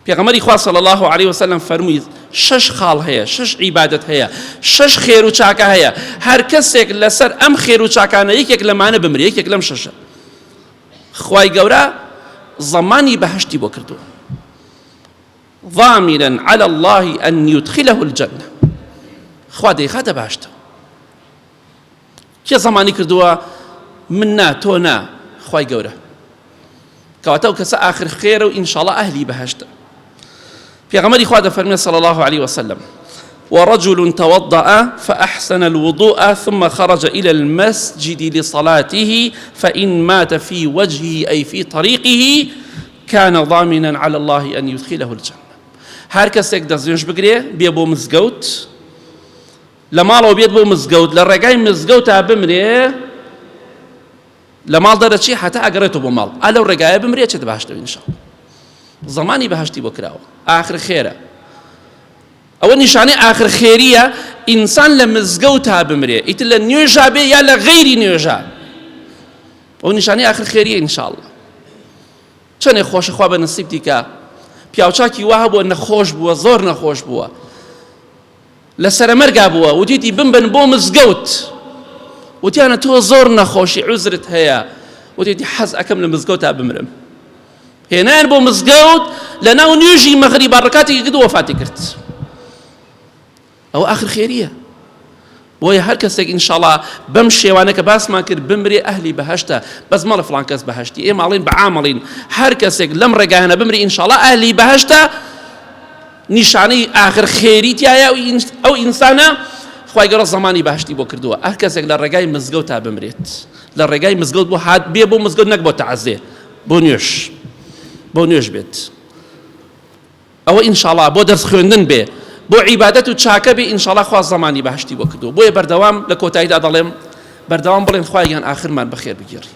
پێغەمبەری خوا صلی الله عليه وسلم فەرمووی 6 خاڵ هەیە، 6 عیبادەت هەیە، 6 خێر و چاکە هەیە. هەر کەسێک لەسەر ئەم خێر و چاکانە یەکێک لەمانە بمرێ، یەکێک لەم 6ە، خوای گەورە زەمانی بەهەشتی بۆ کردووە. ضامنا على الله أن يدخله الجنة. خوا دەیخاتە بەهەشتەوە. کێ زەمانی کردووە؟ من نا، تۆ نا، خوای گەورە. کەواتە ئەو کەسە ئاخر خێرە و ئینشاءڵڵا ئەهلی بەهەشتە. پێغەمبەری خوا دەفەرمێ صلى الله عليه وسلم: ورجل توضأ فأحسن الوضوء ثم خرج إلى المسجد لصلاته فإن مات في وجهه أي في طريقه كان ضامنا على الله أن يدخله الجنة. هر کەسێک دەستێنش بگرێ بێ بۆ مزگەوت، لە ماڵەوە بێت بۆ مزگەوت، لە ڕێگای مزگەوتا بمرێ، لە ماڵ دەرەچی هەتا ئەگەڕێتەوە بۆ ماڵ، ئەلەو ڕێگایە بمرێ چێتە بەهەشتەوە ئینشاءڵڵا. زەمانی بەهەشتی بۆ کراوە، ئاخر خێرە. ئەوە نیشانەی ئاخر خێریە ئینسان لە مزگەوتا بمرێ، ئیتر لە نوێژا بێ یا لە غەیری نوێژا. ئەو نیشانەی ئاخر خێریە ئینشاءڵڵا. چەندێک خۆشە خوا بە نەسیب دیکە پیاوچاکی وا هەبووە نەخۆش بووە، زۆر نەخۆش بووە، لە سەرەمەرگا بووە، وتیتی بمبن بۆ مزگەوت، وتیانە تۆ زۆر نەخۆشی عوزرت هەیە، وتیتی حەز ئەکەم لە مزگەوتا بمرم. هێنایان بۆ مزگەوت، لە ناو نوێژی مەغریب ڕەکاتێکی کرد و وەفاتی کرد. ئەوە ئاخر خێریە. بۆیە هەر کەسێک ئینشاءڵڵا بەم شێوانە کە باسمان کرد بمرێ ئەهلی بەهەشتە، بەس مەڵە فڵان کەس بەهەشتی، ئێمە ئەڵێن بەعامەڵین هەر کەسێک لەم ڕێگایانە بمرێ ئینشاءڵڵا ئەهلی بەهەشتە. نیشانەی ئاخر خێریتیایە ئەو ئینسانە خوای گەورە زەمانی بەهەشتی بۆ کردووە. هەر کەسێک لە ڕێگای مزگەوتا بمرێت، لە ڕێگای مزگەوت بۆ هات بێ بۆ مزگەوت، نەک بۆ تەعەزیە، بۆ نوێژ بێت. ئەوە ئینشاءڵڵا بۆ دەرس خوێندن بێ، بۆ عیبادەت و چاکە بێ، ئینشاءڵڵا خوا زەمانی بەهەشتی بۆ کردووە. بۆیە بەردەوام لە کۆتاییدا دەڵێم بەردەوام بڵێن خوایان ئاخرمان بەخێر بگێڕی.